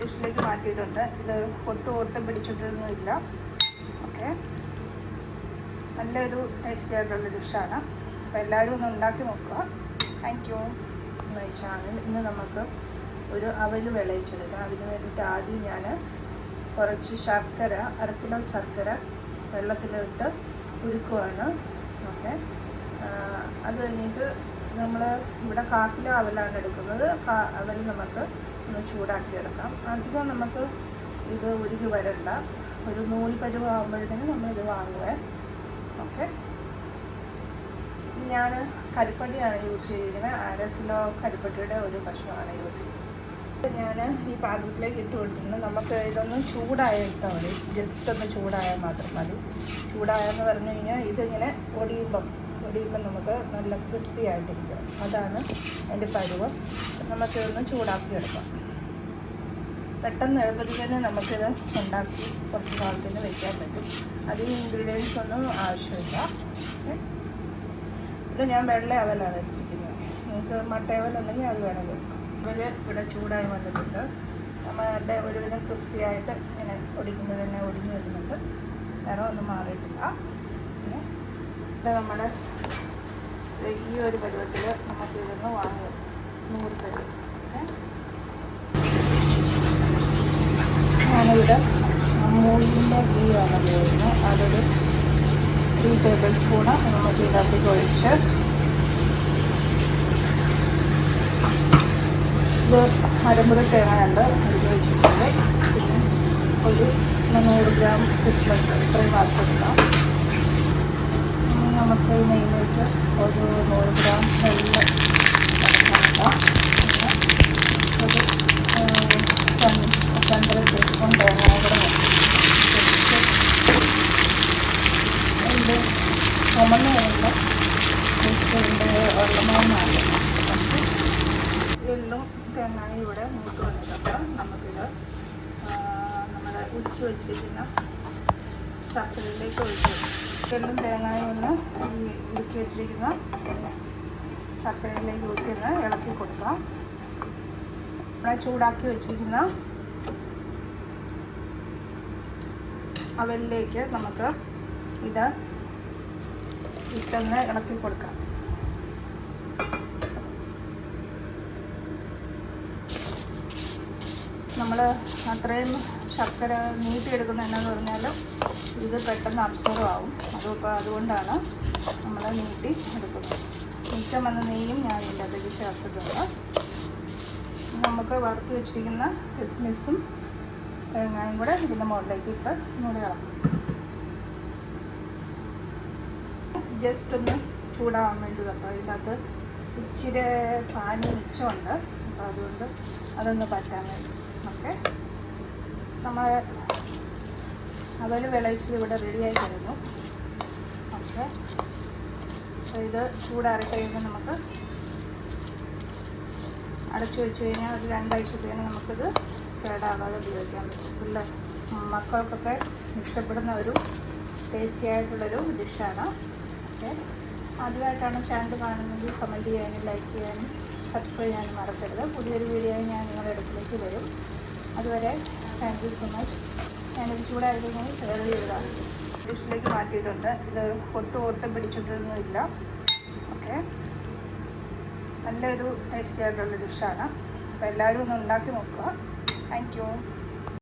ഡിഷിലേക്ക് മാറ്റിയിട്ടുണ്ട്. ഇത് ഒട്ടും പിടിച്ചിട്ടൊന്നുമില്ല. ഓക്കെ, നല്ലൊരു ടേസ്റ്റി ആയിട്ടുള്ള ഡിഷാണ്. അപ്പോൾ എല്ലാവരും ഒന്ന് ഉണ്ടാക്കി നോക്കുക. Thank you. എന്ന് വെച്ചാൽ ഇന്ന് നമുക്ക് ഒരു അവൽ വിളയിച്ചെടുക്കാം. അതിന് വേണ്ടിയിട്ട് ആദ്യം ഞാൻ കുറച്ച് ശർക്കര, 1 കിലോ ശർക്കര വെള്ളത്തിലിട്ട് ഉരുക്കുവാണ്. ഓക്കെ, അത് കഴിഞ്ഞിട്ട് നമ്മൾ ഇവിടെ 1/4 കിലോ അവലാണ് എടുക്കുന്നത്. അവൽ നമുക്ക് ഒന്ന് ചൂടാക്കിയെടുക്കാം. അധികം നമുക്ക് ഇത് ഉരുകി വരണ്ട. ഒരു നൂൽ പരുവാകുമ്പോഴത്തേനും നമ്മളിത് വാങ്ങുവേ. ഓക്കെ, ഞാൻ കരിപ്പട്ടിയാണ് യൂസ് ചെയ്തിരിക്കുന്നത്. 1/2 കിലോ കരിപ്പട്ടിയുടെ ഒരു കഷ്ണമാണ് യൂസ് ചെയ്തിരിക്കുന്നത്. ഞാൻ ഈ പാത്രത്തിലേക്ക് ഇട്ട് കൊടുത്തിട്ടുണ്ട്. നമുക്ക് ഇതൊന്ന് ചൂടായിട്ടാൽ മതി. ജസ്റ്റ് ഒന്ന് ചൂടായാൽ മാത്രം മതി. ചൂടായെന്ന് പറഞ്ഞു കഴിഞ്ഞാൽ ഇതിങ്ങനെ ഒടിയുമ്പം നമുക്ക് നല്ല ക്രിസ്പി ആയിട്ടിരിക്കും. അതാണ് അതിൻ്റെ പരുവം. നമുക്കിതൊന്ന് ചൂടാക്കിയെടുക്കാം. പെട്ടെന്ന് എളുപ്പത്തിൽ നമുക്കിത് ഉണ്ടാക്കി കുറച്ച് കാലത്തിന് വയ്ക്കാൻ പറ്റും. അധികം ഇൻഗ്രീഡിയൻസ് ഒന്നും ആവശ്യമില്ല. ഇത് ഞാൻ വെള്ള അവലാണ് എടുത്തിരിക്കുന്നത്. നിങ്ങൾക്ക് മട്ട അവലുണ്ടെങ്കിൽ അത് വേണമെങ്കിൽ എടുക്കാം. അവൽ ഇവിടെ ചൂടായി വന്നിട്ടുണ്ട്. നമ്മളുടെ ഒരുവിധം ക്രിസ്പി ആയിട്ട് ഇങ്ങനെ ഒടിക്കുമ്പോൾ തന്നെ ഒടിഞ്ഞു വരുന്നുണ്ട്. വേറെ ഒന്നും മാറിയിട്ടില്ല. പിന്നെ ഇത് നമ്മുടെ ഈ ഒരു പരുവത്തിൽ നമുക്ക് ഇതൊന്ന് വാങ്ങി 100 പരുവം. ഞാനിവിടെ അമൂലിൻ്റെ ഗീയാണ് ഉപയോഗിക്കുന്നത്. അതൊരു 3 ടേബിൾ സ്പൂണ് നമുക്ക് ഇതിനകത്തേക്ക് ഒഴിച്ച് ഇത് അരമുറി തേങ്ങയുണ്ട് അതിൽ വെച്ചിട്ടുണ്ട്. പിന്നെ ഒരു 100 ഗ്രാം കിസ്മിസ് ഇത്രയും വറുത്തെടുക്കാം. നമുക്ക് ഈ നെയ്യിലേക്ക് ഒരു 100 ഗ്രാം വെള്ളം ഇറക്കാം. പിന്നെ ഒരു 2 ടീസ്പൂൺ തേങ്ങ കൂടെ ഇതിൻ്റെ ചുമന്ന് വരുമ്പോൾ ഇതിൻ്റെ വെള്ളമാവുന്നതാണ്. എള്ളും തേങ്ങയും ഇവിടെ മൂത്ത് വന്നിട്ടുണ്ട്. നമുക്കിത് നമ്മുടെ ഉച്ചി വെച്ചിരിക്കുന്ന ശർക്കരയിലേക്ക് ഒഴിച്ച് എള്ളും തേങ്ങയും ഒന്ന് ഉരുക്കി വെച്ചിരിക്കുന്ന ശർക്കരയിലേക്ക് ഊറ്റിന്ന് ഇളക്കി കൊടുക്കാം. ഇവിടെ ചൂടാക്കി വെച്ചിരിക്കുന്ന അവലിലേക്ക് നമുക്ക് ഇത് ഇട്ടൊന്ന് ഇളക്കി കൊടുക്കാം. നമ്മൾ അത്രയും ശർക്കര നീട്ടിയെടുക്കുന്ന എന്നാന്ന് പറഞ്ഞാൽ ഇത് പെട്ടെന്ന് അബ്സോർവ് ആവും. അതുകൊണ്ടാണ് നമ്മൾ നീട്ടി എടുക്കുന്നത്. മിച്ചം വന്ന നെയ്യും ഞാൻ ഇതിൻ്റെ അതിലേക്ക് ചേർത്തിട്ടുണ്ട്. നമുക്ക് വറുത്ത് വെച്ചിരിക്കുന്ന കിസ്മിസും തേങ്ങയും കൂടെ ഇതിൻ്റെ മുകളിലേക്ക് ഇട്ട് മൂടി ഇളക്കും. ജസ്റ്റ് ഒന്ന് ചൂടാവാൻ വേണ്ടി കേട്ടോ. ഇതിനകത്ത് ഇച്ചിരി പാനി മിച്ചമുണ്ട്. അപ്പോൾ അതുകൊണ്ട് അതൊന്ന് പറ്റാൻ വേണ്ടി. ഓക്കെ, നമ്മൾ അവൽ വിളയിച്ചത് ഇവിടെ റെഡിയായി കഴിഞ്ഞു. ഓക്കെ, അപ്പോൾ ഇത് ചൂടാറി കഴിയുമ്പോൾ നമുക്ക് അടച്ചു വെച്ച് കഴിഞ്ഞാൽ ഒരു 2 ആഴ്ചത്തേന് നമുക്കിത് കേടാകാതെ ഉപയോഗിക്കാൻ പറ്റും. പിള്ളേർ മക്കൾക്കൊക്കെ ഇഷ്ടപ്പെടുന്ന ഒരു ടേസ്റ്റി ആയിട്ടുള്ളൊരു ഡിഷാണ്. ഓക്കെ, ആദ്യമായിട്ടാണ് ചാനൽ കാണുന്നത് കമൻറ്റ് ചെയ്യാനും ലൈക്ക് ചെയ്യാനും സബ്സ്ക്രൈബ് ചെയ്യാനും മറക്കരുത്. പുതിയൊരു വീഡിയോ ഞാൻ നിങ്ങളുടെ അടുത്തേക്ക് വരും. അതുവരെ താങ്ക് യു സോ മച്ച്. ഞാനിത് ചൂടായതിങ്ങനെ ഷെയർ ചെയ്തതാണ്. ഡിഷിലേക്ക് മാറ്റിയിട്ടുണ്ട്. ഇത് ഒട്ടും പിടിച്ചിട്ടൊന്നുമില്ല. ഓക്കെ, നല്ലൊരു ടേസ്റ്റി ആയിട്ടുള്ള ഡിഷാണ്. അപ്പോൾ എല്ലാവരും ഒന്ന് ഉണ്ടാക്കി നോക്കുക. Thank you.